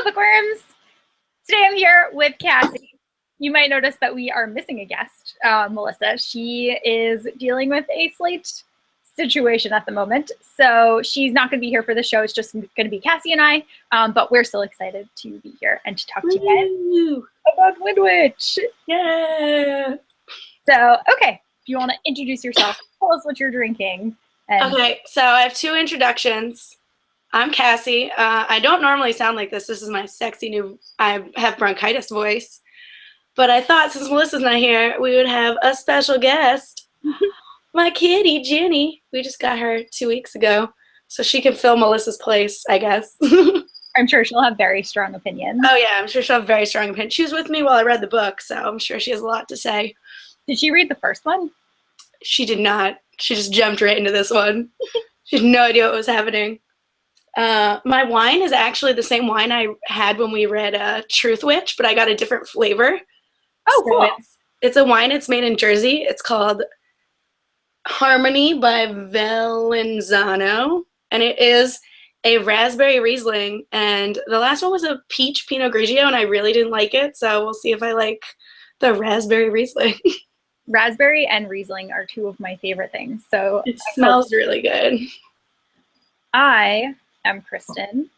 Hello, bookworms! Today I'm here with Cassie. You might notice that we are missing a guest, Melissa. She is dealing with a slate situation at the moment, so she's not going to be here for the show. It's just going to be Cassie and I, but we're still excited to be here and to talk to you guys about Windwitch. Yeah. So, okay, if you want to introduce yourself, tell us what you're drinking. Okay, so I have two introductions. I'm Cassie. I don't normally sound like this. This is my sexy new, I have bronchitis voice. But I thought since Melissa's not here, we would have a special guest. My kitty, Jenny. We just got her 2 weeks ago, so she can fill Melissa's place, I guess. I'm sure she'll have very strong opinions. Oh yeah, I'm sure she'll have very strong opinions. She was with me while I read the book, so I'm sure she has a lot to say. Did she read the first one? She did not. She just jumped right into this one. She had no idea what was happening. My wine is actually the same wine I had when we read Witch, but I got a different flavor. Oh, so cool. It's a wine. It's made in Jersey. It's called Harmony by Valenzano, and it is a raspberry Riesling. And the last one was a peach Pinot Grigio, and I really didn't like it, so we'll see if I like the raspberry Riesling. Raspberry and Riesling are two of my favorite things. So it smells really good. I am Kristen,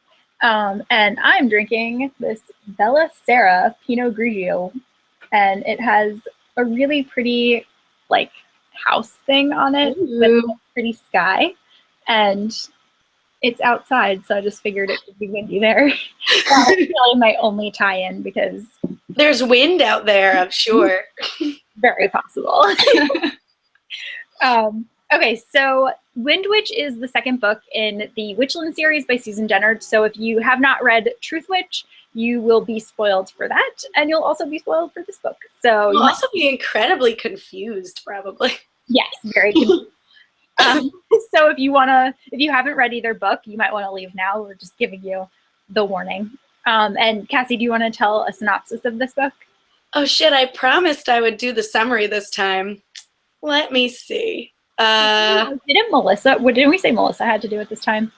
and I'm drinking this Bella Sera Pinot Grigio, and it has a really pretty, like, house thing on it with a pretty sky, and it's outside, so I just figured it would be windy there. That's really my only tie-in because there's wind out there, I'm sure. Very possible. Okay, so Windwitch is the second book in the Witchlands series by Dennard. So if you have not read Witch, you will be spoiled for that, and you'll also be spoiled for this book. So you'll also be incredibly confused, probably. Yes, very confused. So if you haven't read either book, you might want to leave now. We're just giving you the warning. And Cassie, do you want to tell a synopsis of this book? Oh shit, I promised I would do the summary this time. Let me see. Didn't we say Melissa had to do it this time?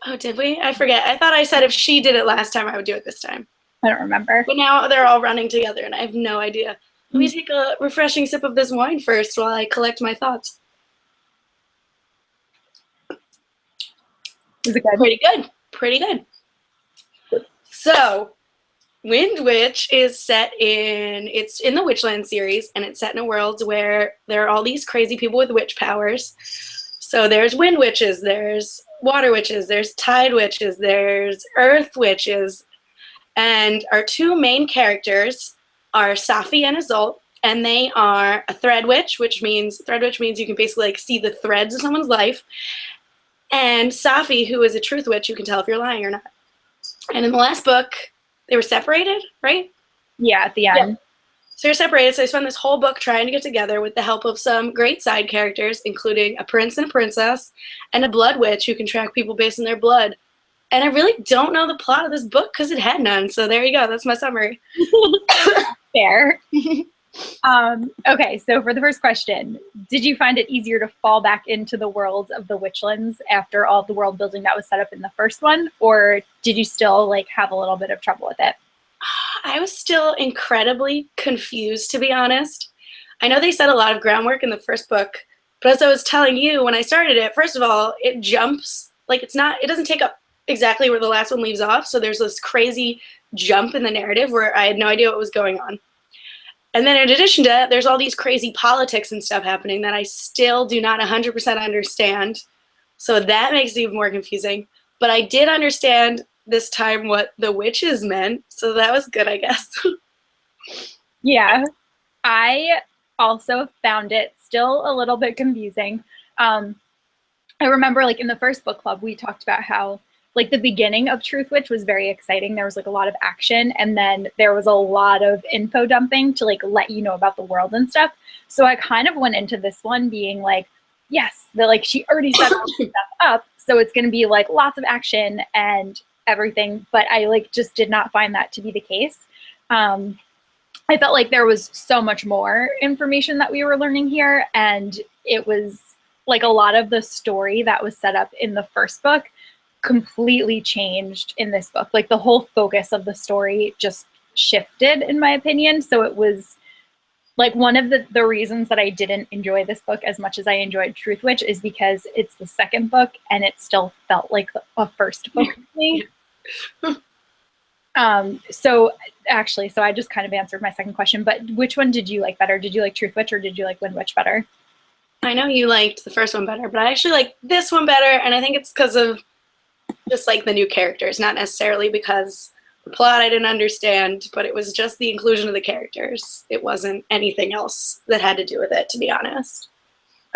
Oh, did we? I forget. I thought I said if she did it last time, I would do it this time. I don't remember. But now they're all running together, and I have no idea. Let me take a refreshing sip of this wine first while I collect my thoughts. Is it good? Pretty good. Pretty good. So, Windwitch is it's in the Witchlands series, and it's set in a world where there are all these crazy people with witch powers. So there's wind witches, there's water witches, there's tide witches, there's earth witches. And our two main characters are Safi and Isolde, and they are a thread witch, which means you can basically like see the threads of someone's life. And Safi, who is a truth witch, you can tell if you're lying or not. And in the last book, they were separated, right? Yeah, at the end. Yeah. So they're separated, so they spend this whole book trying to get together with the help of some great side characters, including a prince and a princess, and a blood witch who can track people based on their blood. And I really don't know the plot of this book because it had none, so there you go. That's my summary. Fair. Okay, so for the first question, did you find it easier to fall back into the world of the Witchlands after all the world building that was set up in the first one, or did you still like have a little bit of trouble with it? I was still incredibly confused, to be honest. I know they set a lot of groundwork in the first book, but as I was telling you when I started it, first of all, it jumps, like it doesn't take up exactly where the last one leaves off, so there's this crazy jump in the narrative where I had no idea what was going on. And then in addition to that, there's all these crazy politics and stuff happening that I still do not 100% understand. So that makes it even more confusing. But I did understand this time what the witches meant, so that was good, I guess. Yeah, I also found it still a little bit confusing. I remember like in the first book club, we talked about how like the beginning of Witch was very exciting. There was like a lot of action, and then there was a lot of info dumping to like let you know about the world and stuff. So I kind of went into this one being like, yes, like she already set all this stuff up, so it's going to be like lots of action and everything. But I like just did not find that to be the case. I felt like there was so much more information that we were learning here, and it was like a lot of the story that was set up in the first book completely changed in this book. Like the whole focus of the story just shifted, in my opinion. So it was like one of the reasons that I didn't enjoy this book as much as I enjoyed Truthwitch is because it's the second book and it still felt like a first book to me. So I just kind of answered my second question, but which one did you like better? Did you like Truthwitch or did you like Windwitch better? I know you liked the first one better, but I actually like this one better, and I think it's because of just like the new characters, not necessarily because the plot I didn't understand, but it was just the inclusion of the characters. It wasn't anything else that had to do with it, to be honest.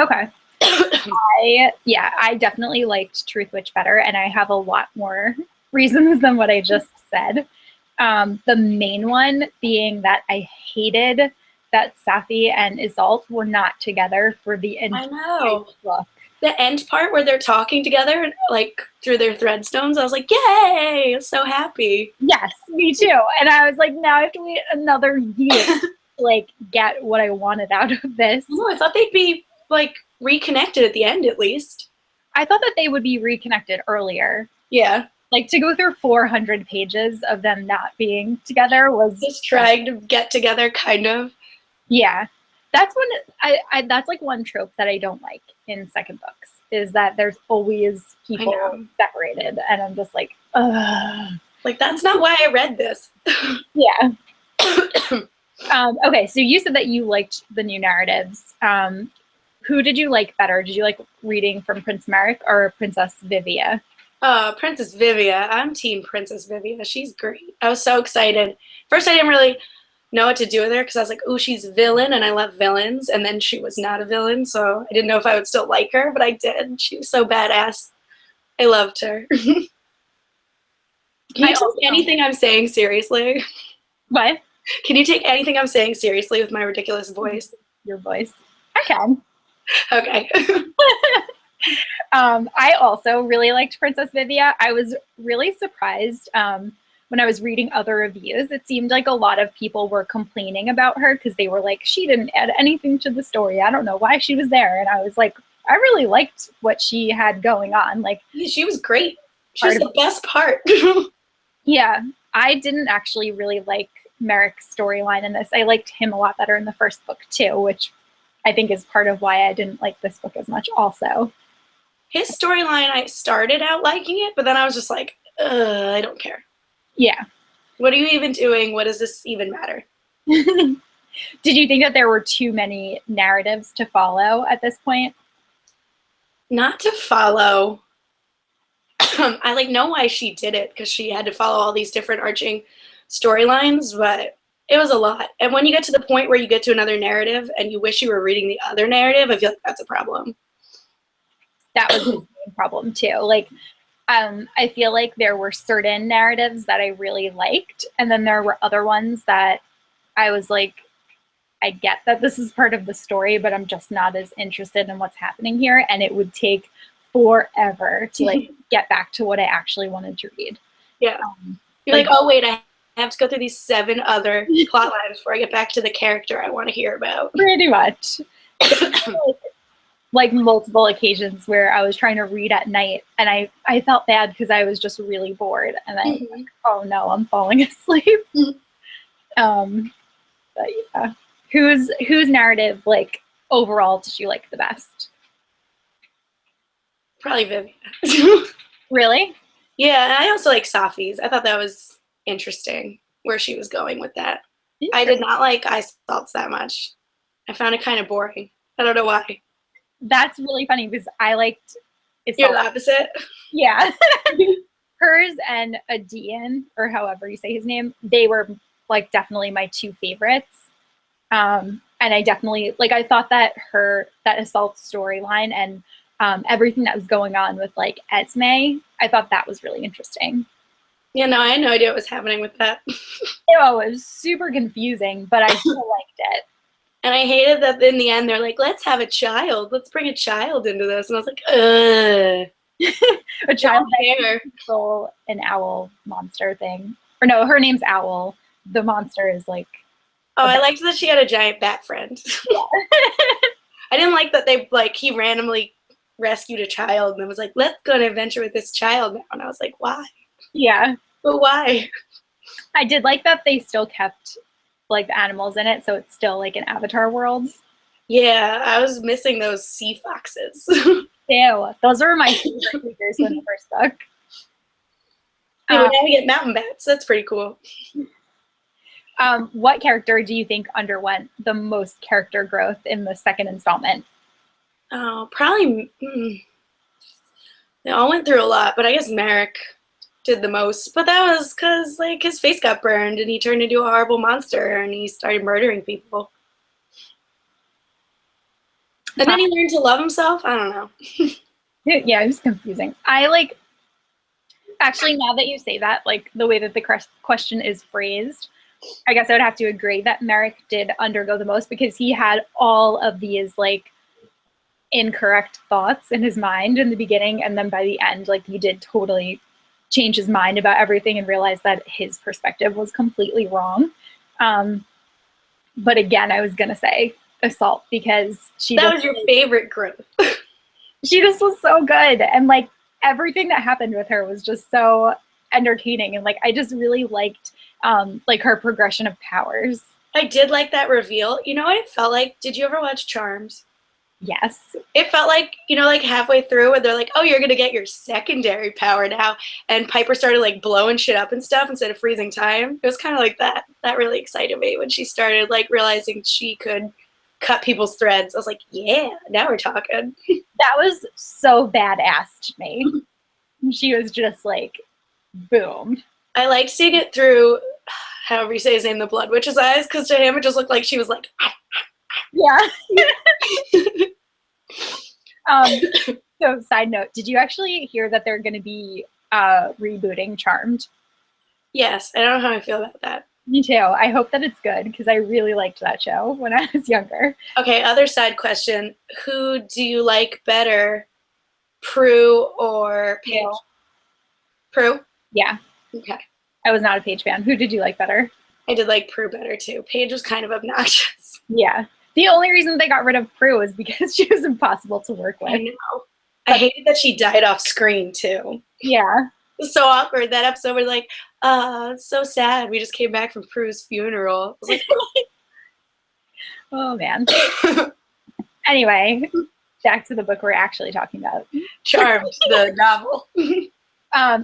Okay. I definitely liked Truthwitch better, and I have a lot more reasons than what I just said. The main one being that I hated that Safi and Isolde were not together for the entire book. The end part where they're talking together, like through their threadstones, I was like, yay! So happy. Yes, me too. And I was like, now I have to wait another year to like get what I wanted out of this. Oh, I thought they'd be like reconnected at the end, at least. I thought that they would be reconnected earlier. Yeah. Like to go through 400 pages of them not being together was just trying to get together, kind of. Yeah. That's when that's like one trope that I don't like in second books is that there's always people separated, and I'm just like, ugh. Like that's not why I read this. Yeah. Okay, so you said that you liked the new narratives. Who did you like better? Did you like reading from Prince Merrick or Princess Vivia? Princess Vivia. I'm team Princess Vivia. She's great. I was so excited. First, I didn't really know what to do with her because I was like, oh, she's a villain and I love villains, and then she was not a villain, so I didn't know if I would still like her, but I did. She was so badass. I loved her. Can you take anything I'm saying seriously? What? Can you take anything I'm saying seriously with my ridiculous voice? Your voice? I can. Okay. I also really liked Princess Vivia. I was really surprised when I was reading other reviews. It seemed like a lot of people were complaining about her because they were like, she didn't add anything to the story. I don't know why she was there. And I was like, I really liked what she had going on. Like, she was great. She was the best part. Yeah, I didn't actually really like Merrick's storyline in this. I liked him a lot better in the first book too, which I think is part of why I didn't like this book as much also. His storyline, I started out liking it, but then I was just like, I don't care. Yeah. What are you even doing? What does this even matter? Did you think that there were too many narratives to follow at this point? Not to follow. I like know why she did it because she had to follow all these different arching storylines, but it was a lot. And when you get to the point where you get to another narrative and you wish you were reading the other narrative, I feel like that's a problem. That was his main problem too. Like, I feel like there were certain narratives that I really liked, and then there were other ones that I was like, I get that this is part of the story, but I'm just not as interested in what's happening here, and it would take forever to like get back to what I actually wanted to read. Yeah. You're like, oh wait, I have to go through these 7 other plot lines before I get back to the character I want to hear about. Pretty much. Like multiple occasions where I was trying to read at night and I felt bad because I was just really bored, and I was like, oh no, I'm falling asleep. But yeah. Whose narrative, like, overall did you like the best? Probably Vivian. Really? Yeah, and I also like Safi's. I thought that was interesting where she was going with that. I did not like ice salts that much. I found it kind of boring. I don't know why. That's really funny because I liked it. You're the opposite? Yeah. Hers and Adian, or however you say his name, they were like definitely my 2 favorites. And I definitely, like, I thought that that Assault storyline and everything that was going on with like Esme, I thought that was really interesting. Yeah, no, I had no idea what was happening with that. Oh, it was super confusing, but I still liked it. And I hated that in the end they're like, let's have a child. Let's bring a child into this. And I was like, a child that can control an owl monster thing. Or no, her name's Owl. The monster is like... Oh, I liked that she had a giant bat friend. Yeah. I didn't like that he randomly rescued a child and was like, let's go on an adventure with this child now. And I was like, why? Yeah. But why? I did like that they still kept like the animals in it, so it's still like an Avatar world. Yeah, I was missing those sea foxes. Ew, those were my favorite creatures from the first book. Yeah, but now we get mountain bats. That's pretty cool. What character do you think underwent the most character growth in the second installment? Oh, probably. They all went through a lot, but I guess Merrick did the most. But that was because like his face got burned and he turned into a horrible monster and he started murdering people. And then he learned to love himself. I don't know. Yeah, it was confusing. Actually, now that you say that, like the way that the question is phrased, I guess I would have to agree that Merrick did undergo the most because he had all of these like incorrect thoughts in his mind in the beginning, and then by the end, like he did totally change his mind about everything and realize that his perspective was completely wrong. But again, I was gonna say Assault because that was your favorite growth. She just was so good, and like everything that happened with her was just so entertaining, and like I just really liked like her progression of powers. I did like that reveal. You know what it felt like? Did you ever watch Charms? Yes. It felt like, you know, like halfway through where they're like, oh, you're going to get your secondary power now. And Piper started like blowing shit up and stuff instead of freezing time. It was kind of like that. That really excited me when she started like realizing she could cut people's threads. I was like, yeah, now we're talking. That was so badass to me. She was just like, boom. I liked seeing it through, however you say his name, the Blood Witch's eyes, because to him it just looked like she was like, yeah. So side note, did you actually hear that they're going to be rebooting Charmed? Yes, I don't know how I feel about that. Me too. I hope that it's good because I really liked that show when I was younger. Okay, other side question. Who do you like better, Prue or Paige? Prue? Yeah. Okay. I was not a Paige fan. Who did you like better? I did like Prue better too. Paige was kind of obnoxious. Yeah. The only reason they got rid of Prue was because she was impossible to work with. I know. I hated that she died off screen too. Yeah. It was so awkward. That episode was like, so sad. We just came back from Prue's funeral. I was like, oh man. Anyway, back to the book we're actually talking about. Charmed, the novel.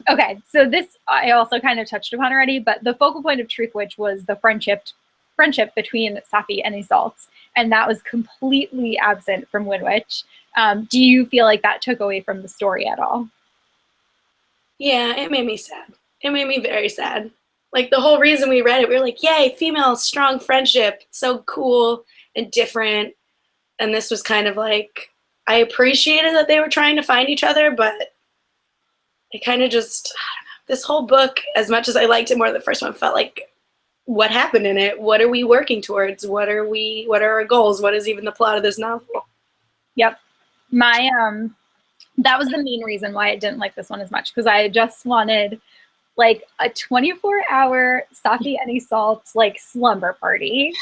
Okay, so this I also kind of touched upon already, but the focal point of Truthwitch was the friendship between Safi and Isolde, and that was completely absent from Windwitch. Do you feel like that took away from the story at all? Yeah, it made me sad. It made me very sad. Like the whole reason we read it, we were like, yay, female strong friendship. It's so cool and different. And this was kind of like, I appreciated that they were trying to find each other, but it kind of just, I don't know, this whole book, as much as I liked it more than the first one, felt like, what happened in it? What are we working towards? What are our goals? What is even the plot of this novel? Yep. That was the main reason why I didn't like this one as much, because I just wanted like a 24-hour Safi and Isolde's like slumber party.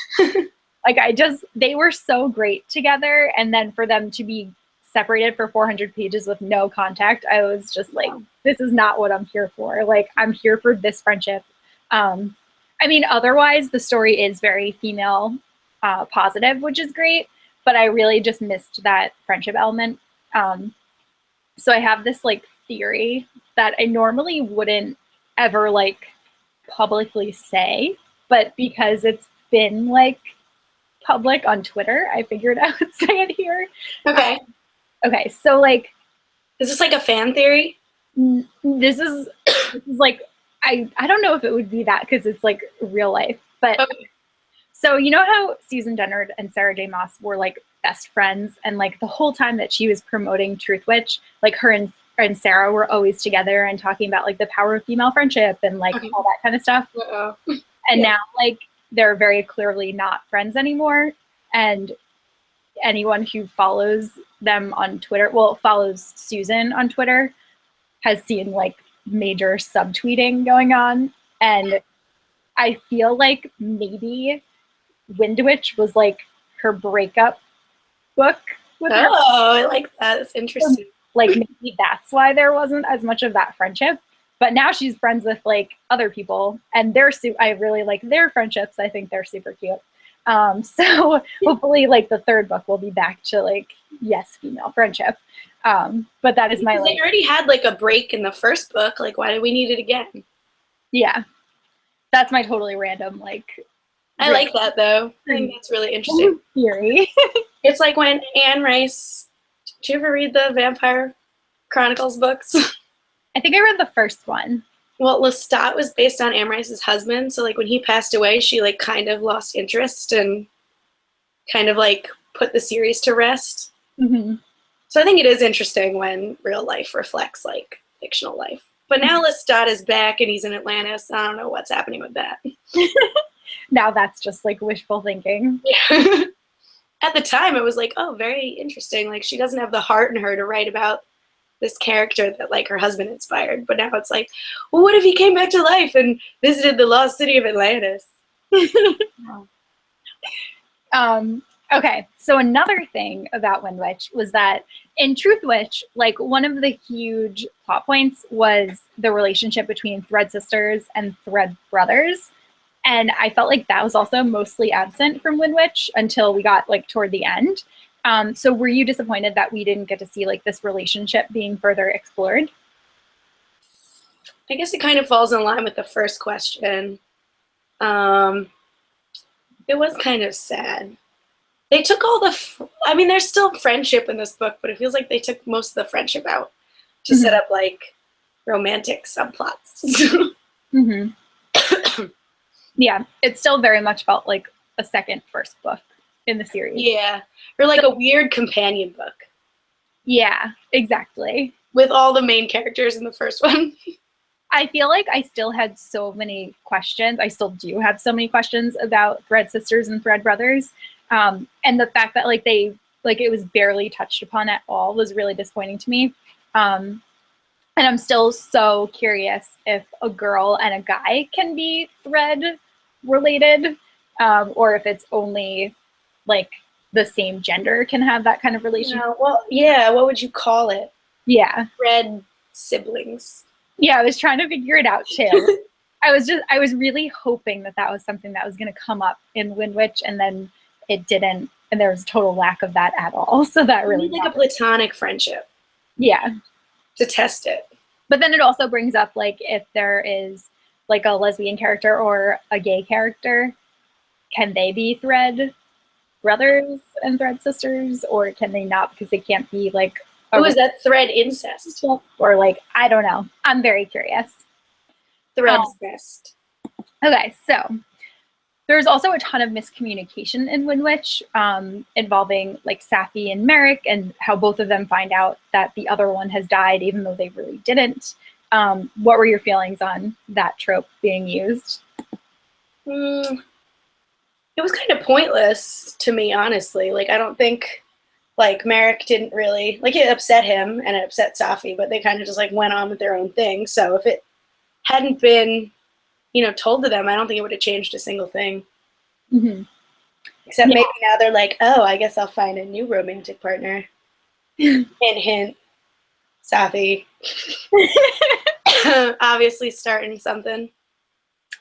Like they were so great together, and then for them to be separated for 400 pages with no contact, I was just like, this is not what I'm here for. Like, I'm here for this friendship. I mean, otherwise the story is very female positive, which is great, but I really just missed that friendship element. So I have this like theory that I normally wouldn't ever like publicly say, but because it's been like public on Twitter, I figured I would say it here. Okay. Okay, so like, is this like a fan theory? This is like, I don't know if it would be that because it's like real life, but okay. So you know how Susan Dennard and Sarah J. Maas were like best friends, and like the whole time that she was promoting Truthwitch, like her and Sarah were always together and talking about like the power of female friendship and like all that kind of stuff. And now like they're very clearly not friends anymore, and anyone who follows them on Twitter, well, follows Susan on Twitter, has seen like major subtweeting going on, and I feel like maybe Windwitch was like her breakup book, with her. Oh, I like that. It's interesting. Like maybe that's why there wasn't as much of that friendship. But now she's friends with like other people, and I really like their friendships. I think they're super cute. So hopefully, like the third book will be back to like yes, female friendship. But that is my they already had like a break in the first book. Like, why do we need it again? Yeah, that's my totally random like. I like that though. I think that's really interesting. Theory. It's like when Anne Rice. Did you ever read the Vampire Chronicles books? I think I read the first one. Well, Lestat was based on Anne Rice's husband, so like when he passed away, she like kind of lost interest and kind of like put the series to rest. Mm-hmm. So I think it is interesting when real life reflects like fictional life. But now Lestat is back and he's in Atlantis. I don't know what's happening with that. Now that's just like wishful thinking. Yeah. At the time, it was like, oh, very interesting. Like she doesn't have the heart in her to write about this character that like her husband inspired. But now it's like, well, what if he came back to life and visited the lost city of Atlantis? Okay, so another thing about Windwitch was that in Truthwitch, like one of the huge plot points was the relationship between Thread sisters and Thread brothers. And I felt like that was also mostly absent from Windwitch until we got like toward the end. So were you disappointed that we didn't get to see like this relationship being further explored? I guess it kind of falls in line with the first question. It was kind of sad. They took all I mean, there's still friendship in this book, but it feels like they took most of the friendship out to set up like romantic subplots. Mm-hmm. Yeah, it still very much felt like a second first book in the series. Yeah, or like a weird companion book. Yeah, exactly. With all the main characters in the first one. I feel like I still had so many questions. I still do have so many questions about Thread sisters and Thread brothers. And the fact that like it was barely touched upon at all was really disappointing to me. And I'm still so curious if a girl and a guy can be Thread related, or if it's only like the same gender can have that kind of relationship. Well, yeah, what would you call it? Yeah. Thread siblings. Yeah, I was trying to figure it out too. I was really hoping that was something that was going to come up in Windwitch, and then it didn't, and there was a total lack of that at all. So that really like a platonic friendship. Yeah. To test it. But then it also brings up like if there is like a lesbian character or a gay character, can they be Thread brothers and Thread sisters, or can they not because they can't be like is that Thread incest? Or like, I don't know. I'm very curious. Thread's best. Okay, so there's also a ton of miscommunication in Windwitch involving like Safi and Merrick, and how both of them find out that the other one has died even though they really didn't. What were your feelings on that trope being used? It was kind of pointless to me, honestly. Like, I don't think like Merrick didn't really like it upset him and it upset Safi, but they kind of just like went on with their own thing. So if it hadn't been told to them, I don't think it would have changed a single thing. Mm-hmm. Except maybe now they're like, oh, I guess I'll find a new romantic partner. Hint, hint. Safi. Obviously starting something.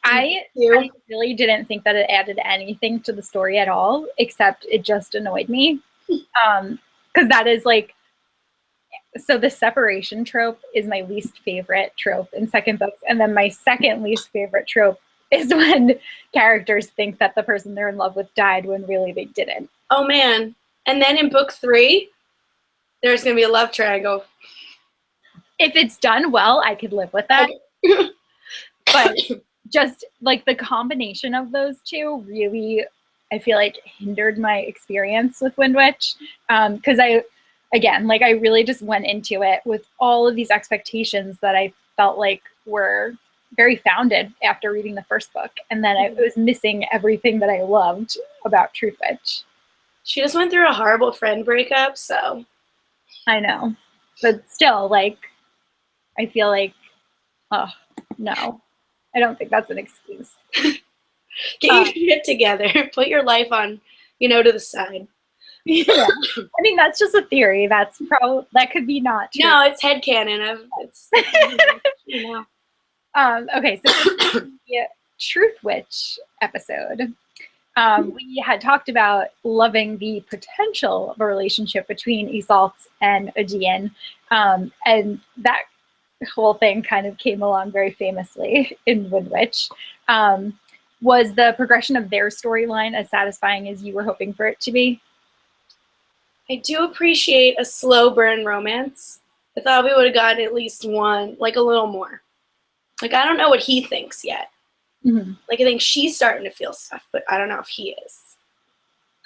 I really didn't think that it added anything to the story at all, except it just annoyed me. Because that is like, so the separation trope is my least favorite trope in second books. And then my second least favorite trope is when characters think that the person they're in love with died when really they didn't. Oh, man. And then in book 3, there's going to be a love triangle. If it's done well, I could live with that. Okay. But just like the combination of those two really, I feel like hindered my experience with Windwitch. Because I really just went into it with all of these expectations that I felt like were very founded after reading the first book. And then I was missing everything that I loved about Truthwitch. She just went through a horrible friend breakup, so. I know. But still, like, I feel like, oh, no. I don't think that's an excuse. Get your shit together. Put your life on, to the side. Yeah. I mean, that's just a theory. That could be not true. No, it's headcanon. It's you know. Okay, so the Truth Witch episode, we had talked about loving the potential of a relationship between Isolde and Aegean, and that whole thing kind of came along very famously in Windwitch. Was the progression of their storyline as satisfying as you were hoping for it to be? I do appreciate a slow burn romance. I thought we would have gotten at least one, like a little more. Like, I don't know what he thinks yet. Mm-hmm. Like, I think she's starting to feel stuff, but I don't know if he is.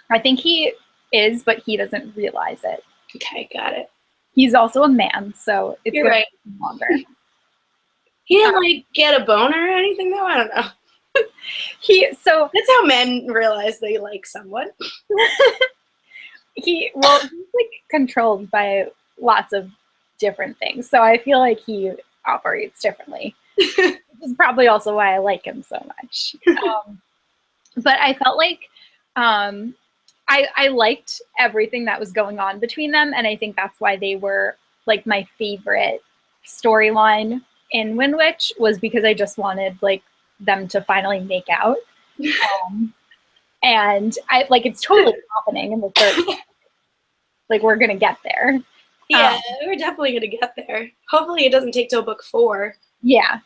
I think he is, but he doesn't realize it. Okay, got it. He's also a man, so it's You're right. Longer. He didn't like get a boner or anything, though. I don't know. So that's how men realize they like someone. He's like controlled by lots of different things, so I feel like he operates differently. Which is probably also why I like him so much. But I felt like I liked everything that was going on between them, and I think that's why they were like my favorite storyline in Windwitch, was because I just wanted like them to finally make out. And I like it's totally happening in the third. Like, we're gonna get there. Yeah, we're definitely gonna get there. Hopefully it doesn't take till book 4. Yeah.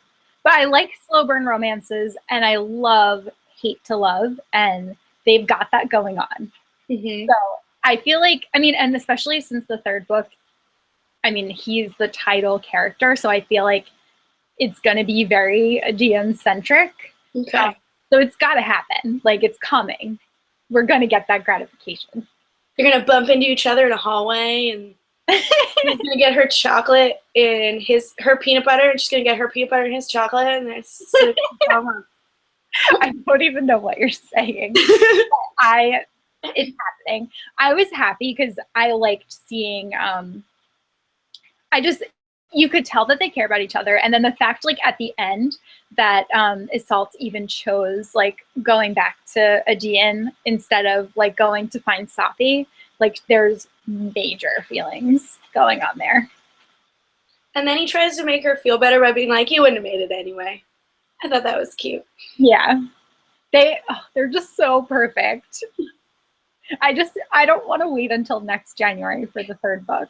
But I like slow burn romances, and I love hate to love, and they've got that going on. Mm-hmm. So I feel like, I mean, and especially since the third book, I mean, he's the title character, so I feel like it's going to be very Aegean-centric. Okay. So it's got to happen. Like, it's coming. We're going to get that gratification. You're going to bump into each other in a hallway, and he's going to get her chocolate in her peanut butter, and she's going to get her peanut butter in his chocolate, and it's I don't even know what you're saying. It's happening. I was happy because I liked seeing, you could tell that they care about each other. And then the fact, like, at the end that Isolde even chose, like, going back to Aegean instead of, like, going to find Safi, like, there's major feelings going on there. And then he tries to make her feel better by being like, you wouldn't have made it anyway. I thought that was cute. Yeah. They're just so perfect. I don't want to wait until next January for the third book.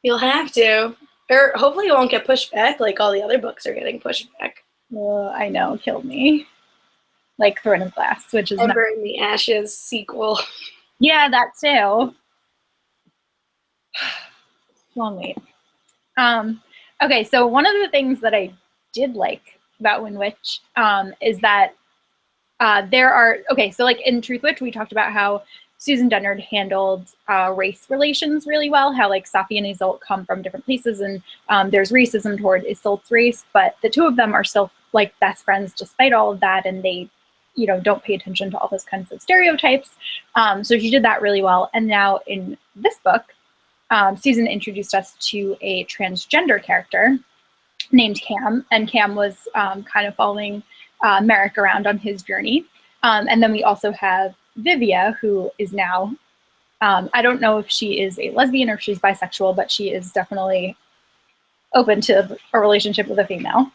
You'll have to. Or hopefully it won't get pushed back like all the other books are getting pushed back. I know, killed me. Like Throne of Glass, which is Ember in the Ashes sequel. Yeah, that too. Long wait. Okay, so one of the things that I did like about Windwitch is that so like in Truthwitch, we talked about how Susan Dennard handled race relations really well, how like Safi and Isolde come from different places, and there's racism toward Isolde's race, but the two of them are still like best friends despite all of that, and they, don't pay attention to all those kinds of stereotypes. So she did that really well. And now in this book, Susan introduced us to a transgender character named Cam, and Cam was kind of following Merrick around on his journey. And then we also have Vivia, who is now, I don't know if she is a lesbian or if she's bisexual, but she is definitely open to a relationship with a female.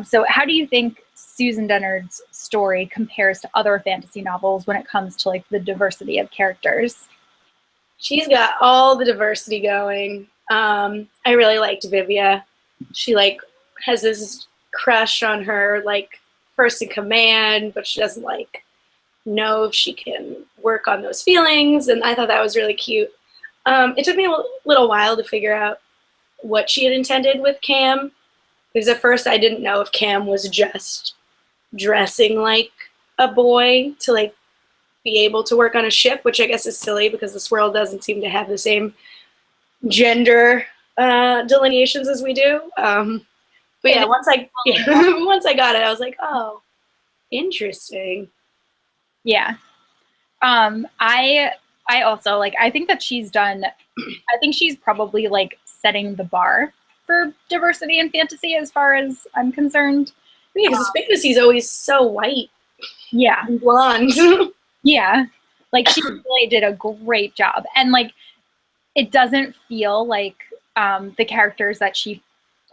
So how do you think Susan Dennard's story compares to other fantasy novels when it comes to like the diversity of characters? She's got all the diversity going. I really liked Vivia. She like has this crush on her like first in command, but she doesn't like know if she can work on those feelings, and I thought that was really cute. It took me a little while to figure out what she had intended with Cam, because at first I didn't know if Cam was just dressing like a boy to like be able to work on a ship, which I guess is silly because this world doesn't seem to have the same gender delineations as we do. But yeah, once I got it, I was like, oh, interesting. Yeah. I also like, I think that she's probably like setting the bar for diversity in fantasy as far as I'm concerned. Yeah, because fantasy is always so white. Yeah. And blonde. Yeah. Like, she really did a great job. And, like, it doesn't feel like the characters that she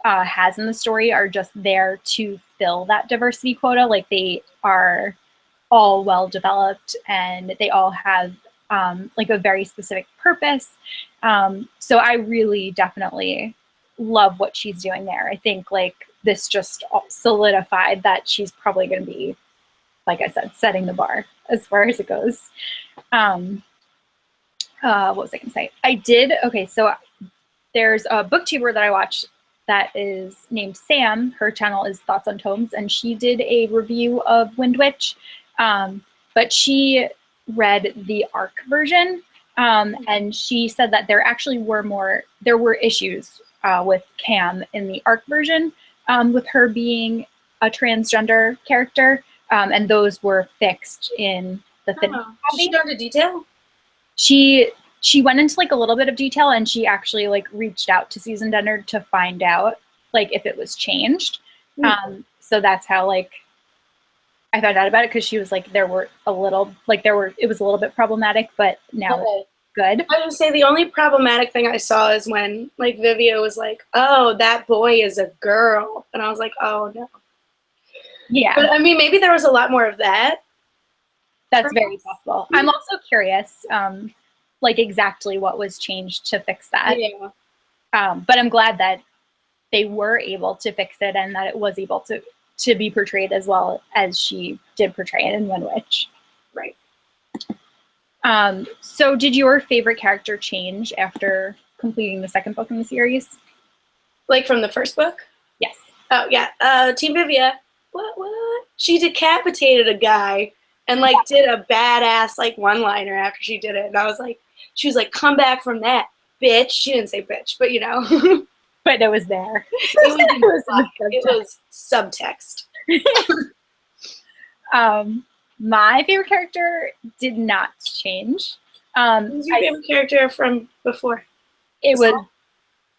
has in the story are just there to fill that diversity quota. Like, they are all well developed and they all have like a very specific purpose. So I really definitely love what she's doing there. I think like this just solidified that she's probably going to be, like I said, setting the bar as far as it goes. What was I going to say? Okay, so there's a booktuber that I watched that is named Sam. Her channel is Thoughts on Tomes, and she did a review of Windwitch, but she read the ARC version, and she said that there actually were issues with Cam in the ARC version, with her being a transgender character, and those were fixed in the finished copy. Did she go into detail? She went into like a little bit of detail, and she actually like reached out to Susan Dennard to find out like if it was changed. So that's how like I found out about it, because she was like it was a little bit problematic, but now it's good. I would say the only problematic thing I saw is when like Vivia was like, "Oh, that boy is a girl," and I was like, "Oh no." Yeah, but I mean, maybe there was a lot more of that. That's very possible. I'm also curious, like exactly what was changed to fix that. Yeah. But I'm glad that they were able to fix it and that it was able to be portrayed as well as she did portray it in Windwitch. Right. So did your favorite character change after completing the second book in the series? Like from the first book? Yes. Oh, yeah. Team Vivia. What? She decapitated a guy and, like, did a badass, like, one-liner after she did it. And I was like, she was like, "Come back from that, bitch." She didn't say bitch, but, you know. But it was there. It was subtext. My favorite character did not change. Who's your favorite character from before? It was...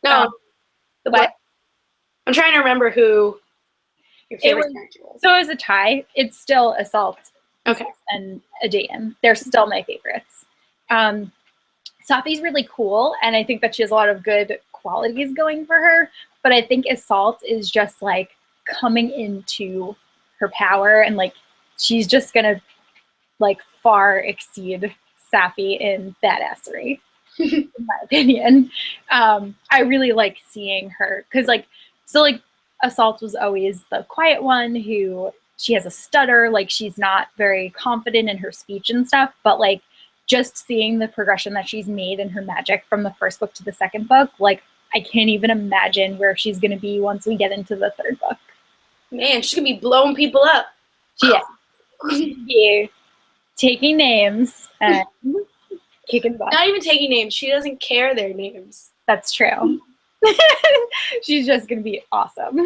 No. What? I'm trying to remember who your favorite character was. So it was a tie. It's still Assault. Okay. And Adean. They're still my favorites. Safi's really cool, and I think that she has a lot of good qualities going for her, but I think Assault is just like coming into her power, and like she's just gonna like far exceed Safi in badassery, in my opinion. I really like seeing her, because like Assault was always the quiet one who, she has a stutter, like she's not very confident in her speech and stuff, but like just seeing the progression that she's made in her magic from the first book to the second book, like I can't even imagine where she's going to be once we get into the third book. Man, she's going to be blowing people up. Yeah. She's going to be taking names and kicking butt. Not even taking names. She doesn't care their names. That's true. She's just going to be awesome.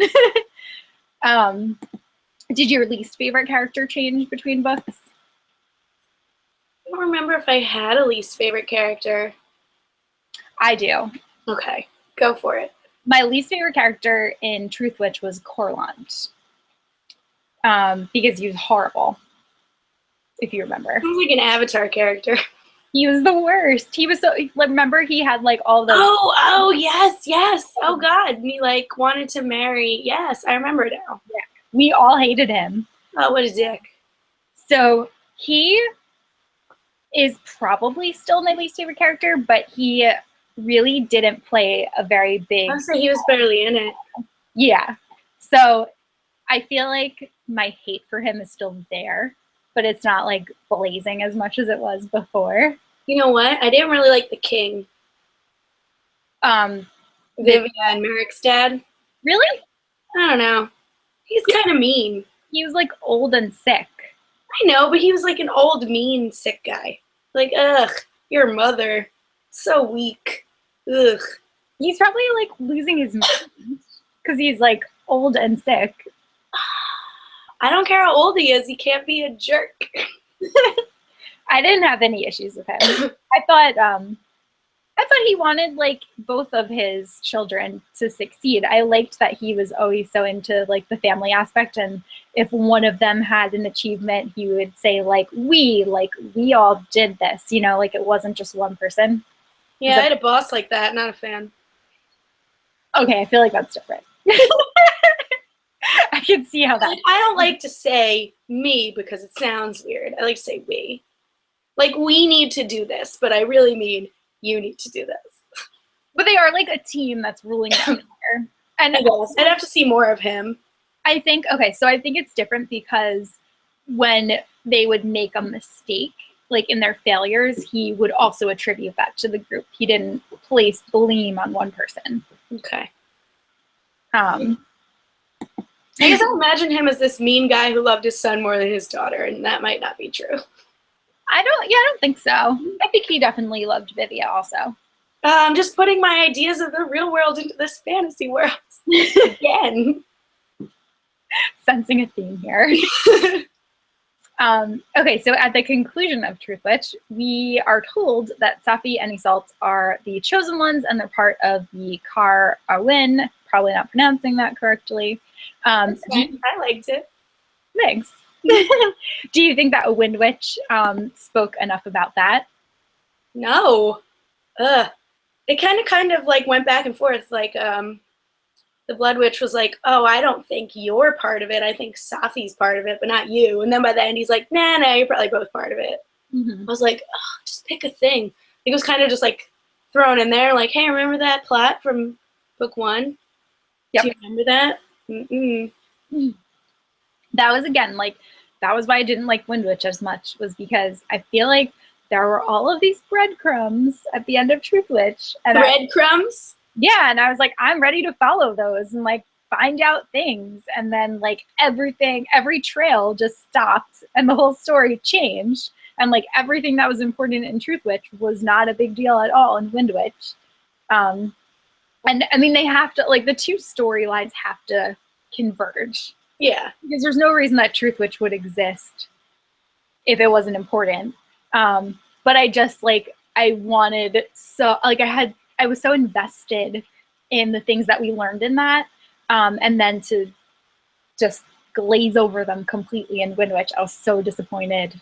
Did your least favorite character change between books? I don't remember if I had a least favorite character. I do. Okay, go for it. My least favorite character in Truthwitch was Corlant. Because he was horrible, if you remember. He was like an Avatar character. He was the worst. He was so, remember he had like all the... Oh, yes. Oh God, and he like wanted to marry. Yes, I remember now. Yeah, we all hated him. Oh, what a dick. So he is probably still my least favorite character, but he really didn't play a very big... I would say he was barely in it. Yeah. So I feel like my hate for him is still there, but it's not like blazing as much as it was before. You know what? I didn't really like the king. Vivia and Merrick's dad. Really? I don't know. He's kind of mean. He was like old and sick. I know, but he was like an old, mean, sick guy. Like, ugh, your mother. So weak. Ugh. He's probably like losing his mind because he's like old and sick. I don't care how old he is. He can't be a jerk. I didn't have any issues with him. I thought I thought he wanted like both of his children to succeed. I liked that he was always so into like the family aspect, and if one of them had an achievement, he would say like we all did this, you know, like it wasn't just one person. Yeah, I had a boss like that, not a fan. Okay, I feel like that's different. I can see how that. I don't like to say me because it sounds weird. I like to say we. Like, we need to do this, but I really mean you need to do this. But they are like a team that's ruling together. And I'd have to see more of him. I think, okay, so I think it's different because when they would make a mistake, like in their failures, he would also attribute that to the group. He didn't place blame on one person. Okay. I guess I'll imagine him as this mean guy who loved his son more than his daughter, and that might not be true. I don't think so. I think he definitely loved Vivia also. I'm just putting my ideas of the real world into this fantasy world again. Sensing a theme here. Okay, so at the conclusion of Truthwitch, we are told that Safi and Iseult are the chosen ones, and they're part of the Kar Awin. Probably not pronouncing that correctly. I liked it. Thanks. Do you think that a Windwitch spoke enough about that? No. It kind of like went back and forth. Like the Blood Witch was like, "Oh, I don't think you're part of it. I think Safi's part of it, but not you." And then by the end, he's like, "Nah, you're probably both part of it." I was like, "Oh, just pick a thing." It was kind of just like thrown in there, like, "Hey, remember that plot from book 1? Yep. Do you remember that?" Mm-mm. That was, again, like, that was why I didn't like Windwitch as much, was because I feel like there were all of these breadcrumbs at the end of Truthwitch. And Breadcrumbs? Yeah, and I was like, I'm ready to follow those and, like, find out things. And then, like, every trail just stopped and the whole story changed. And, like, everything that was important in Truthwitch was not a big deal at all in Windwitch. And, I mean, they have to, like, the two storylines have to converge. Yeah. Because there's no reason that Truthwitch would exist if it wasn't important. But I just, like, I wanted so, like, I was so invested in the things that we learned in that. And then to just glaze over them completely in Windwitch, I was so disappointed.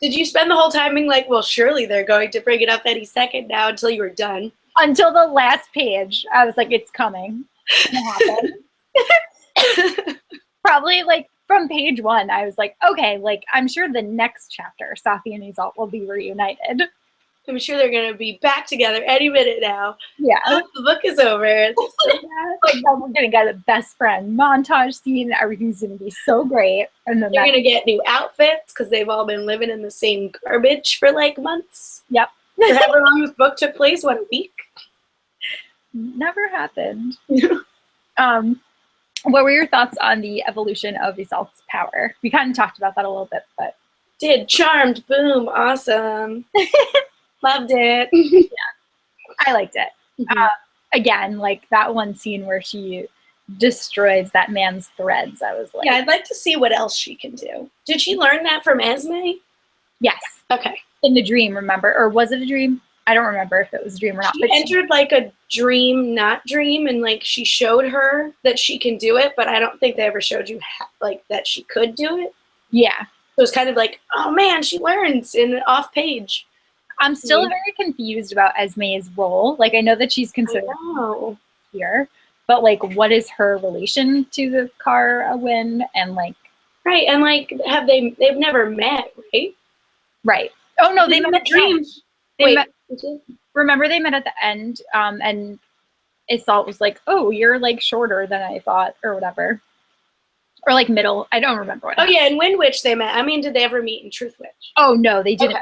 Did you spend the whole time being like, well, surely they're going to bring it up any second now, until you were done? Until the last page, I was like, it's coming. It's gonna happen. Probably, like, from page 1, I was like, okay, like, I'm sure the next chapter, Safi and Iseult will be reunited. I'm sure they're going to be back together any minute now. Yeah. The book is over. Like, then we're going to get a best friend montage scene. Everything's going to be so great. And then they're going to get new outfits because they've all been living in the same garbage for, like, months. Yep. For however long this book took place, what, a week? Never happened. What were your thoughts on the evolution of Iseult's power? We kind of talked about that a little bit, but... Charmed, boom, awesome. Loved it. Yeah, I liked it. Again, like that one scene where she destroys that man's threads, I was like... Yeah, I'd like to see what else she can do. Did she learn that from Esme? Yes. Okay. In the dream, remember? Or was it a dream? I don't remember if it was a dream or not. She entered like a dream, not dream, and like she showed her that she can do it, but I don't think they ever showed you like that she could do it. Yeah. So it was kind of like, oh man, she learns in an off page. I'm still very confused about Esme's role. Like, I know that she's considered here, but like, what is her relation to the Kar Awin? And like, right, and like, they've never met, right? Right. Oh no, they met at dreams. Remember they met at the end, and Iseult was like, "Oh, you're like shorter than I thought," or whatever, or like middle. I don't remember what. Oh yeah, in Windwitch they met. I mean, did they ever meet in Truthwitch? Oh no, they didn't.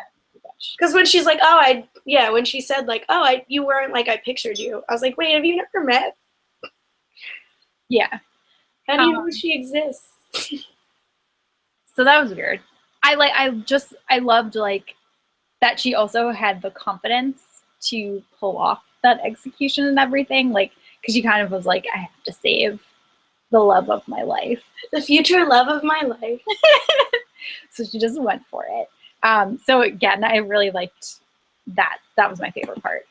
Because when she's like, when she said like, you weren't like I pictured you, I was like, wait, have you never met? Yeah. How do you know she exists? So that was weird. I loved like that she also had the confidence to pull off that execution and everything, like, because she kind of was like, I have to save the love of my life. The future love of my life. So she just went for it. So again, I really liked that was my favorite part.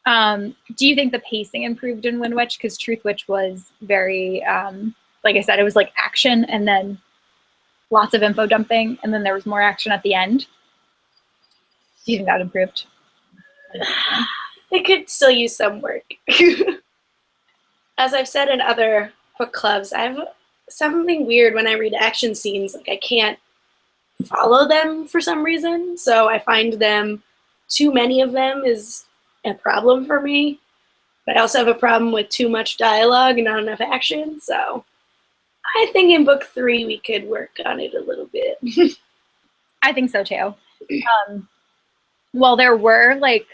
Do you think the pacing improved in Windwitch? Because Truthwitch was very, like I said, it was like action and then lots of info dumping, and then there was more action at the end. Do you think that improved? It could still use some work. As I've said in other book clubs, I have something weird when I read action scenes. Like I can't follow them for some reason, so I find them, too many of them is a problem for me. But I also have a problem with too much dialogue and not enough action, so I think in book 3 we could work on it a little bit. I think so too. Well, there were like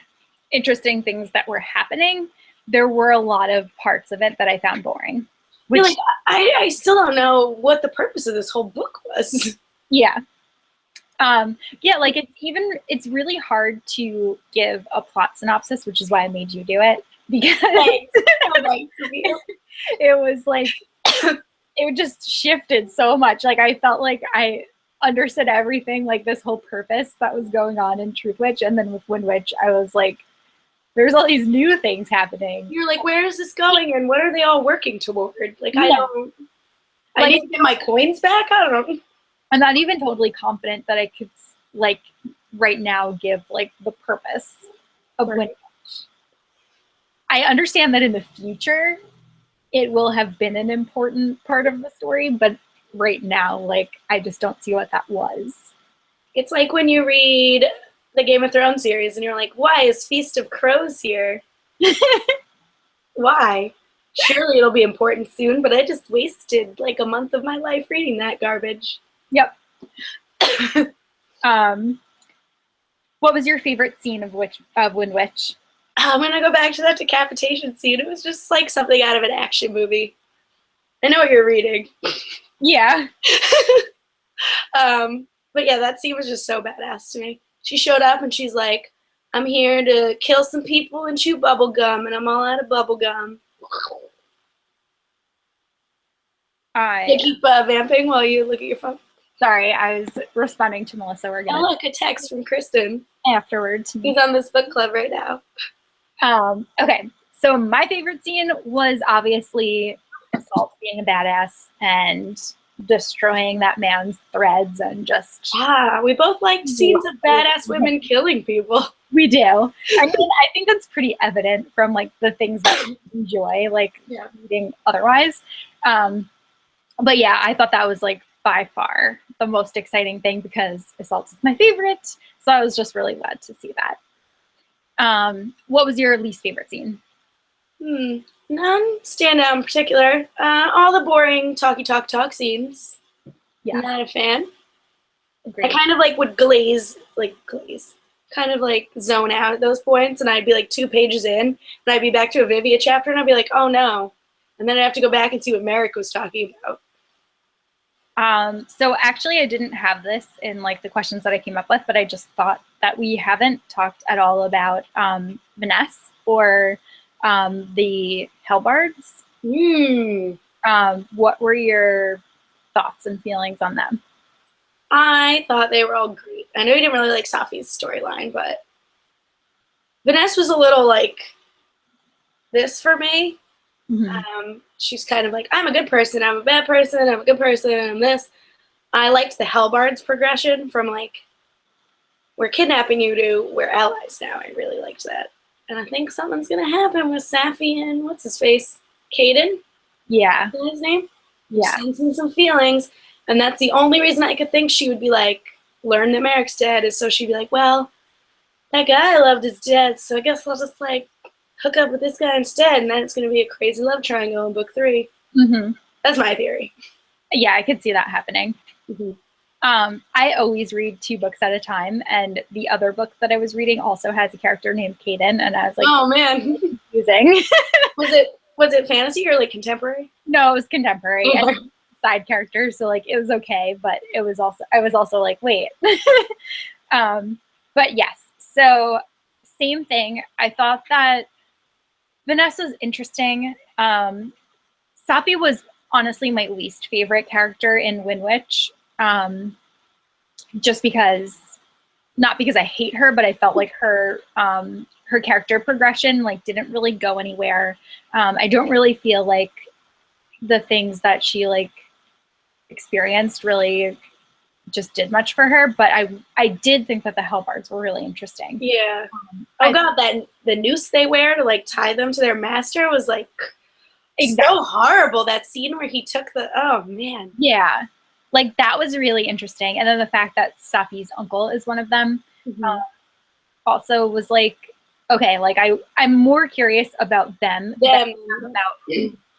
interesting things that were happening. There were a lot of parts of it that I found boring. Which, like, I still don't know what the purpose of this whole book was. Yeah. Yeah, like it's really hard to give a plot synopsis, which is why I made you do it, because it was like it just shifted so much. Like I felt like I understood everything, like this whole purpose that was going on in Truthwitch, and then with Windwitch, I was like, there's all these new things happening. You're like, where is this going, and what are they all working toward? Like, I don't. I need to get my coins back. I don't know. I'm not even totally confident that I could, like, right now give like the purpose of Windwitch. I understand that in the future, it will have been an important part of the story, but right now, like, I just don't see what that was. It's like when you read the Game of Thrones series and you're like, why is Feast of Crows here? Why? Surely it'll be important soon, but I just wasted like a month of my life reading that garbage. Yep. What was your favorite scene of Windwitch? I'm gonna go back to that decapitation scene. It was just like something out of an action movie. I know what you're reading. Yeah. But yeah, that scene was just so badass to me. She showed up and she's like, I'm here to kill some people and chew bubble gum, and I'm all out of bubble gum. I keep vamping while you look at your phone. Sorry, I was responding to Melissa. We're gonna look, a text from Kristen afterwards. He's on this book club right now. Okay, so my favorite scene was obviously Assault being a badass and destroying that man's threads and just... we both liked scenes of badass women killing people. We do. I mean, I think that's pretty evident from like the things that we enjoy, like reading otherwise. But yeah, I thought that was like by far the most exciting thing because Assault is my favorite. So I was just really glad to see that. What was your least favorite scene? None stand out in particular. All the boring talk scenes. Yeah. Not a fan. Agreed. I kind of like would kind of like zone out at those points, and I'd be like 2 pages in, and I'd be back to a Vivia chapter, and I'd be like, oh no. And then I'd have to go back and see what Merrick was talking about. So actually I didn't have this in like the questions that I came up with, but I just thought that we haven't talked at all about Vanessa or the Hellbards. What were your thoughts and feelings on them? I thought they were all great. I know you didn't really like Safi's storyline, but Vanessa was a little like this for me. She's kind of like, I'm a good person, I'm a bad person, I'm a good person, I'm this. I liked the Hellbards progression from like, we're kidnapping you to we're allies now. I really liked that. And I think something's going to happen with Safi and what's his face? Caden? Yeah. Is that his name? Yeah. Sensing some feelings. And that's the only reason I could think she would be like, learn that Merrick's dead, is so she'd be like, well, that guy I loved is dead, so I guess I'll just like hook up with this guy instead, and then it's going to be a crazy love triangle in book 3. That's my theory. Yeah, I could see that happening. I always read 2 books at a time, and the other book that I was reading also has a character named Caden, and I was like, oh man, confusing. was it fantasy or like contemporary? No, it was contemporary. And side character, so like it was okay, but I was also like, wait. But yes, so same thing. I thought that Vanessa was interesting. Safi was honestly my least favorite character in Windwitch, just because not because I hate her, but I felt like her character progression like didn't really go anywhere. I don't really feel like the things that she like experienced really just did much for her, but I did think that the Hellbards were really interesting. Yeah. God, that the noose they wear to like tie them to their master was like so horrible. That scene where he took oh man. Yeah, like that was really interesting. And then the fact that Safi's uncle is one of them also was like, okay, like I'm more curious about them. Than about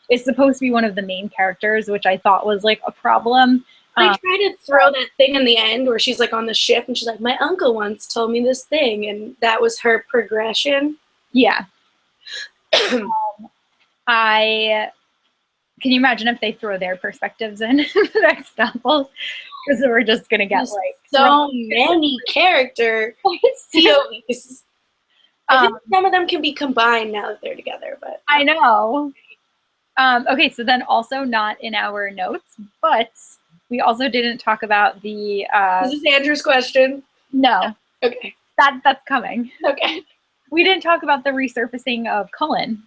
it's supposed to be one of the main characters, which I thought was like a problem. They try to throw that thing in the end where she's like on the ship and she's like, my uncle once told me this thing, and that was her progression. Yeah. Can you imagine if they throw their perspectives in the next novel? Because we're just gonna get like so many character POVs. I think some of them can be combined now that they're together, but I know. Okay, so then also not in our notes, but we also didn't talk about the Is this Andrew's question? No. Okay. That's coming. Okay. We didn't talk about the resurfacing of Cullen.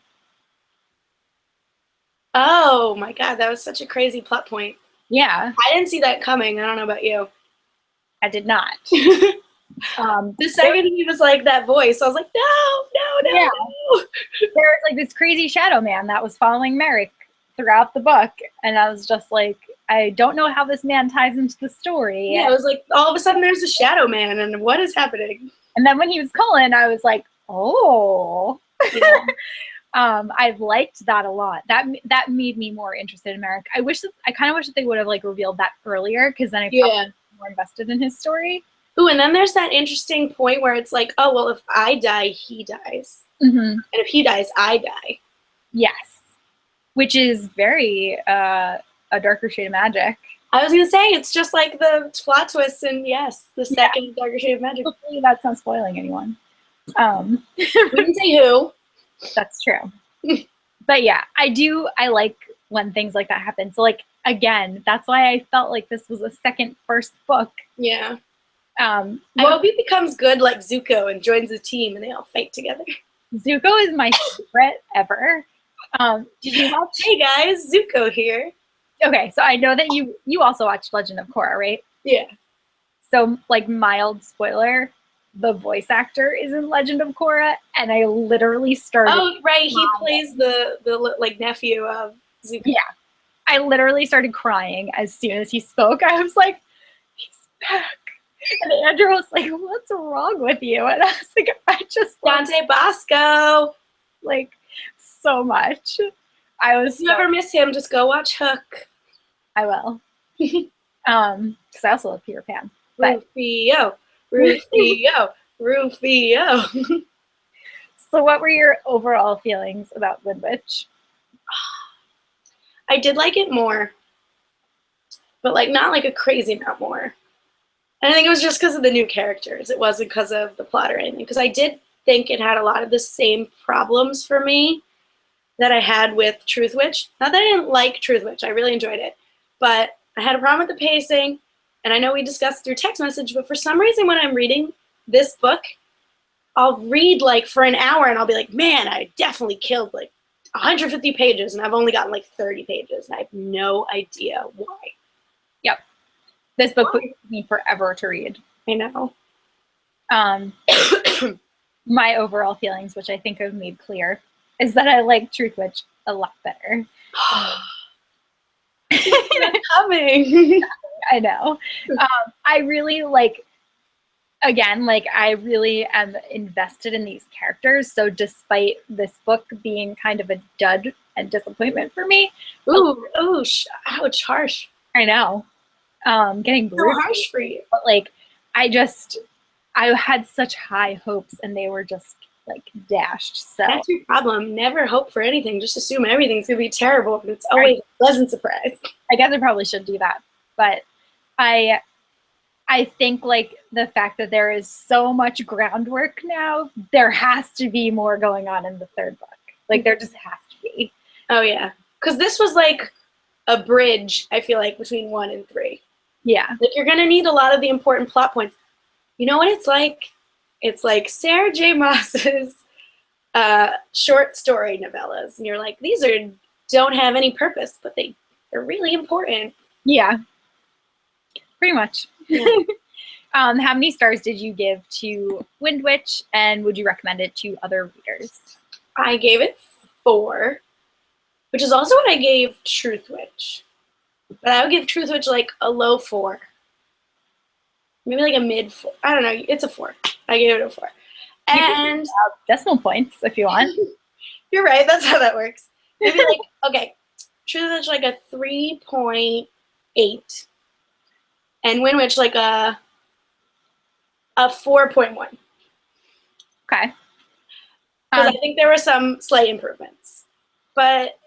Oh my god, that was such a crazy plot point. Yeah. I didn't see that coming. I don't know about you. I did not. The second he was like that voice, I was like, no. Yeah. There was like this crazy shadow man that was following Merrick throughout the book, and I was just like, I don't know how this man ties into the story. Yeah, it was like all of a sudden there's a shadow man, and what is happening? And then when he was Cullen, I was like, oh. Yeah. I've liked that a lot. That made me more interested in Merrick. I kind of wish that they would have like revealed that earlier, because then I probably was more invested in his story. Ooh, and then there's that interesting point where it's like, oh well, if I die, he dies, and if he dies, I die. Yes, which is very a darker shade of magic. I was gonna say it's just like the plot twist, and yes, the second darker shade of magic. Hopefully, that's not spoiling anyone. We didn't say who. That's true. But yeah, I like when things like that happen. So like, again, that's why I felt like this was a first book. Yeah. I hope he becomes good like Zuko and joins the team and they all fight together. Zuko is my favorite ever. Did you watch? Hey guys, Zuko here. Okay, so I know that you also watched Legend of Korra, right? Yeah. So like, mild spoiler, the voice actor is in Legend of Korra, and I literally started. Oh right, he plays the like nephew of Zuko. Yeah, I literally started crying as soon as he spoke. I was like, he's back. And Andrew was like, what's wrong with you? And I was like, I just Dante Bosco, like, so much. I was. If you ever miss him, just go watch Hook. I will. Because I also love Peter Pan. But Rufio. So what were your overall feelings about Windwitch? I did like it more, but like not like a crazy amount more. And I think it was just because of the new characters. It wasn't because of the plot or anything. Because I did think it had a lot of the same problems for me that I had with Truthwitch. Not that I didn't like Truthwitch. I really enjoyed it. But I had a problem with the pacing. And I know we discussed through text message, but for some reason when I'm reading this book, I'll read like for an hour and I'll be like, man, I definitely killed like 150 pages and I've only gotten like 30 pages. And I have no idea why. Yep. This book took me forever to read. I know. My overall feelings, which I think I've made clear, is that I like Truthwitch a lot better. Coming. I know. I really like, again, like I really am invested in these characters. So despite this book being kind of a dud and disappointment for me. Ooh, ouch, harsh. I know. Getting so harsh for you. But like, I had such high hopes and they were just like dashed. So that's your problem. Never hope for anything. Just assume everything's gonna be terrible. And it's always a pleasant surprise. I guess I probably should do that. But I think like the fact that there is so much groundwork now, there has to be more going on in the third book. Like there just has to be. Oh yeah. Because this was like a bridge, I feel like, between 1 and 3. Yeah. Like you're gonna need a lot of the important plot points. You know what it's like? It's like Sarah J. Maas's short story novellas. And you're like, these don't have any purpose, but they're really important. Yeah, pretty much. Yeah. How many stars did you give to Windwitch, and would you recommend it to other readers? I gave it 4, which is also what I gave Truthwitch. But I would give Truthwitch like a low 4. Maybe like a mid 4. I don't know. It's a 4. I gave it a 4. And decimal points if you want. You're right. That's how that works. Maybe like, okay, Truthwitch like a 3.8. And Windwitch like a 4.1. Okay. Because I think there were some slight improvements. But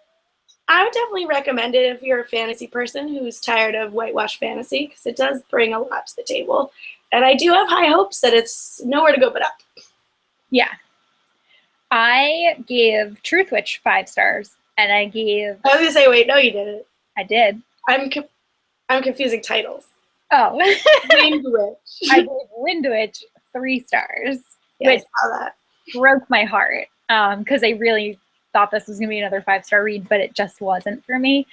I would definitely recommend it if you're a fantasy person who's tired of whitewash fantasy, because it does bring a lot to the table. And I do have high hopes that it's nowhere to go but up. Yeah. I gave Truthwitch 5 stars, and I was going to say, wait, no, you didn't. I did. I'm confusing titles. Oh. Windwitch. I gave Windwitch 3 stars, yeah, which I saw that. Broke my heart, because I really thought this was going to be another 5-star read, but it just wasn't for me,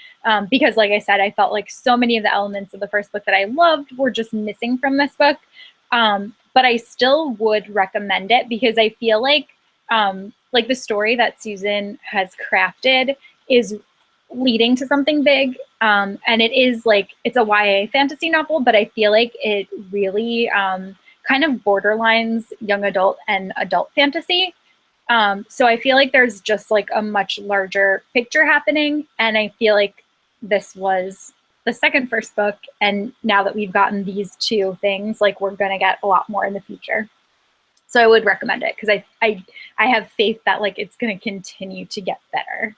because like I said, I felt like so many of the elements of the first book that I loved were just missing from this book, but I still would recommend it because I feel like the story that Susan has crafted is leading to something big, and it is like, it's a YA fantasy novel, but I feel like it really kind of borderlines young adult and adult fantasy. So I feel like there's just like a much larger picture happening, and I feel like this was the first book, and now that we've gotten these 2 things, like we're gonna get a lot more in the future. So I would recommend it because I have faith that like it's gonna continue to get better.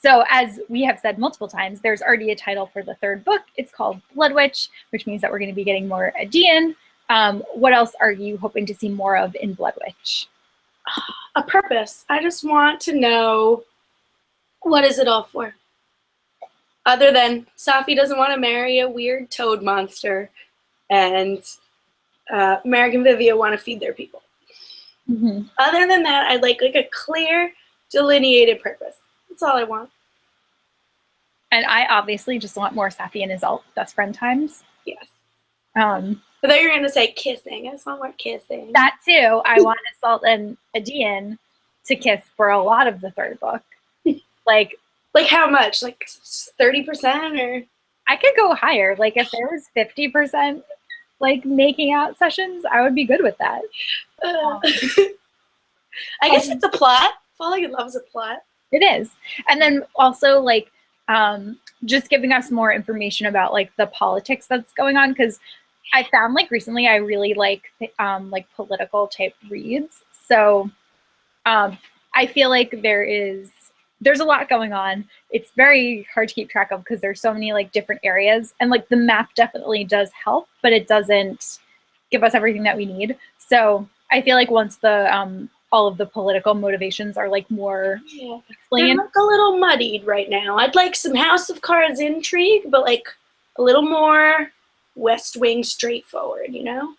So as we have said multiple times, there's already a title for the 3rd book. It's called Bloodwitch, which means that we're going to be getting more Aegean. What else are you hoping to see more of in Bloodwitch? A purpose. I just want to know, what is it all for? Other than Safi doesn't want to marry a weird toad monster, and Merrick and Vivia want to feed their people. Mm-hmm. Other than that, I'd like a clear, delineated purpose. That's all I want. And I obviously just want more Safi and Azalt best friend times. Yes. But then you're going to say kissing. I just want more kissing. That too. I want Azalt and Aegean to kiss for a lot of the 3rd book. Like how much? Like 30% or? I could go higher. Like if there was 50% like making out sessions, I would be good with that. I guess it's a plot. Falling in love is a plot. It is. And then also like just giving us more information about like the politics that's going on, because I found like recently I really like political type reads. So I feel like there's a lot going on. It's very hard to keep track of because there's so many like different areas, and like the map definitely does help, but it doesn't give us everything that we need. So I feel like once the all of the political motivations are like more explained. They're like a little muddied right now. I'd like some House of Cards intrigue, but like a little more West Wing straightforward, you know?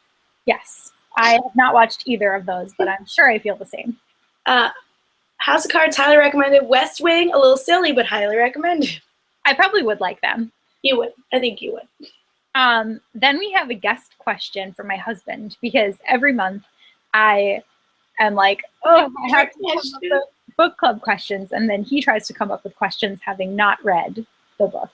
Yes. I have not watched either of those, but I'm sure I feel the same. House of Cards, highly recommended. West Wing, a little silly, but highly recommended. I probably would like them. You would. I think you would. Then we have a guest question for my husband, because every month I am like, oh, I have to come up with book club questions, and then he tries to come up with questions having not read the book.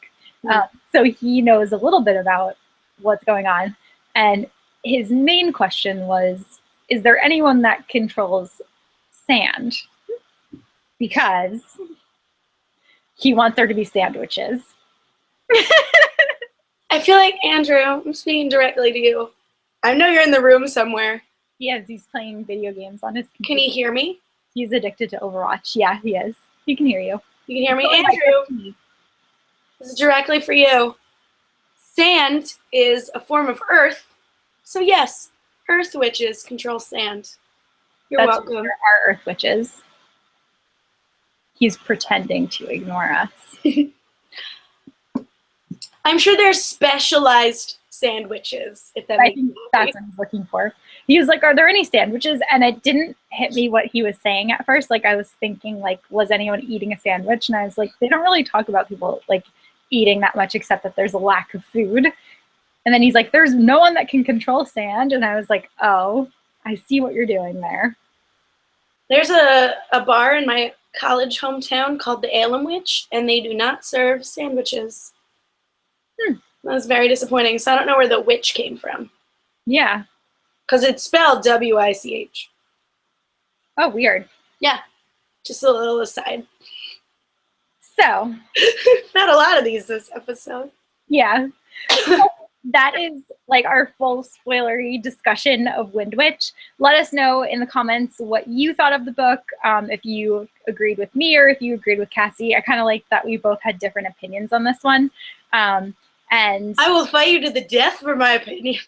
So he knows a little bit about what's going on. And his main question was, is there anyone that controls sand? Because he wants there to be sandwiches. I feel like, Andrew, I'm speaking directly to you. I know you're in the room somewhere. Yes, he's playing video games on his computer. Can he hear me? He's addicted to Overwatch. Yeah, he is. He can hear you. You can hear me? Andrew, this is directly for you. Sand is a form of earth. So yes, earth witches control sand. You're welcome. There are earth witches. He's pretending to ignore us. I'm sure there's specialized sandwiches, if that I makes think sense. that's what he's looking for. He was like, are there any sandwiches? And it didn't hit me what he was saying at first. Like, I was thinking, like, was anyone eating a sandwich? And I was like, they don't really talk about people, like, eating that much except that there's a lack of food. And then he's like, there's no one that can control sand. And I was like, oh, I see what you're doing there. There's a bar in my college hometown called the Witch, and they do not serve sandwiches. That was very disappointing. So I don't know where the witch came from. Yeah. Because it's spelled W-I-C-H. Oh, weird. Yeah. Just a little aside. So. Not a lot of these this episode. Yeah. So that is like our full spoilery discussion of Windwitch. Let us know in the comments what you thought of the book, if you agreed with me or if you agreed with Cassie. I kind of like that we both had different opinions on this one. And I will fight you to the death for my opinion.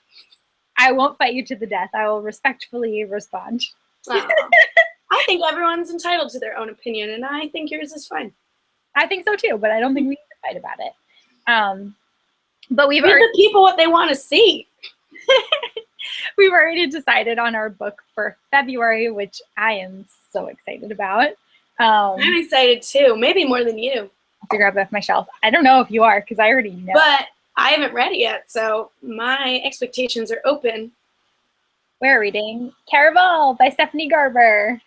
I won't fight you to the death. I will respectfully respond. I think everyone's entitled to their own opinion, and I think yours is fine. I think so too, but I don't think we need to fight about it. But we've Give already the people what they want to see. We've already decided on our book for February, which I am so excited about. I'm excited too, maybe more than you. I'll figure out that off my shelf. I don't know if you are, because I already know. But I haven't read it yet, so my expectations are open. We're reading Caraval by Stephanie Garber,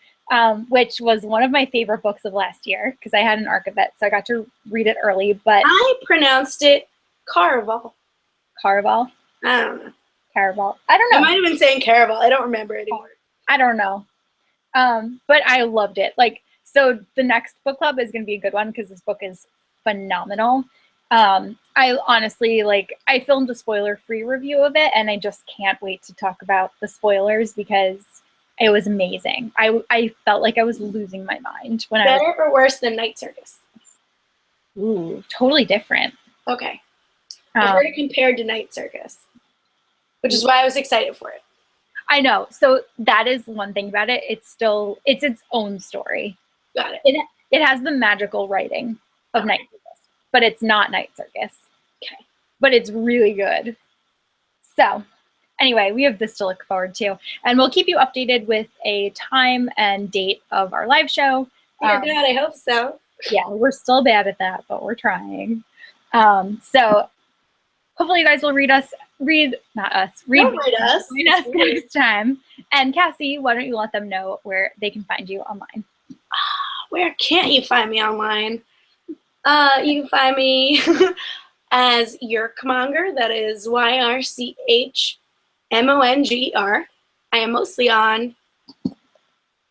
which was one of my favorite books of last year, because I had an arc of it, so I got to read it early. But I pronounced it Caraval. Caraval? I don't know. Caraval. I don't know. I might have been saying Caraval. I don't remember anymore. I don't know. But I loved it. Like, so the next book club is going to be a good one because this book is phenomenal. I honestly, like, I filmed a spoiler-free review of it, and I just can't wait to talk about the spoilers because it was amazing. I felt like I was losing my mind when Better or worse than Night Circus? Ooh, totally different. Okay. I heard it compared to Night Circus, which is why I was excited for it. I know. So that is one thing about it. It's its own story. Got it. It has the magical writing of Night Circus, but it's not Night Circus. Okay. But it's really good. So anyway, we have this to look forward to. And we'll keep you updated with a time and date of our live show. Dear God, I hope so. Yeah, we're still bad at that, but we're trying. So hopefully you guys will read us next time. And Cassie, why don't you let them know where they can find you online? Where can't you find me online? You can find me as Yerkmonger. That is YRCHMONGER. I am mostly on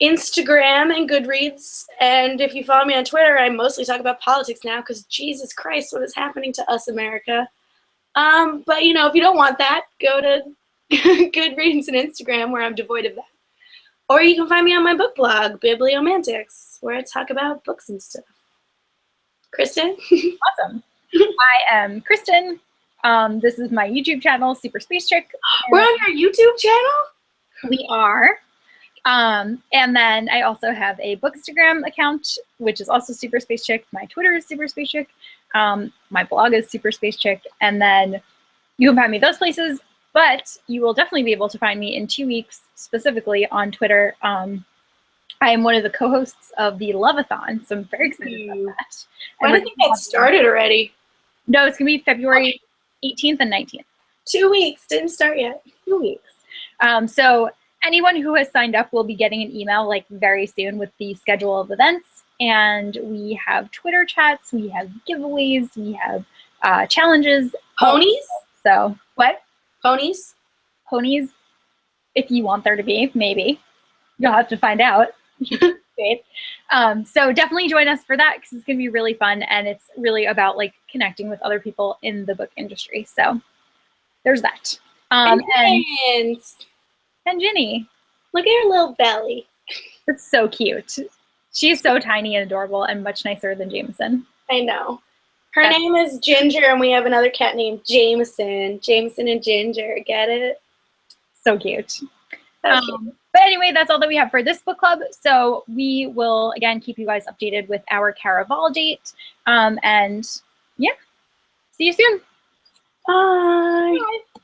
Instagram and Goodreads. And if you follow me on Twitter, I mostly talk about politics now because Jesus Christ, what is happening to us, America? But, you know, if you don't want that, go to Goodreads and Instagram where I'm devoid of that. Or you can find me on my book blog, Bibliomantics, where I talk about books and stuff. Kristen? Awesome. I am Kristen. This is my YouTube channel, Super Space Chick. We're on your YouTube channel? We are. And then I also have a Bookstagram account, which is also Super Space Chick. My Twitter is Super Space Chick. My blog is Super Space Chick. And then you can find me those places. But you will definitely be able to find me in 2 weeks, specifically on Twitter. I am one of the co-hosts of the Love-a-thon, so I'm very excited about that. I don't think that started already. No, it's going to be February 18th and 19th. 2 weeks. Didn't start yet. 2 weeks. So anyone who has signed up will be getting an email like very soon with the schedule of events. And we have Twitter chats. We have giveaways. We have challenges. Ponies? So what? Ponies? Ponies, if you want there to be, maybe. You'll have to find out. So definitely join us for that because it's going to be really fun and it's really about like connecting with other people in the book industry. So there's that. And Ginny. Look at her little belly. It's so cute. She's so tiny and adorable and much nicer than Jameson. I know. Her name is Ginger, and we have another cat named Jameson. Jameson and Ginger. Get it? So cute. But anyway, that's all that we have for this book club. So we will, again, keep you guys updated with our Caraval date. And, yeah. See you soon. Bye. Bye.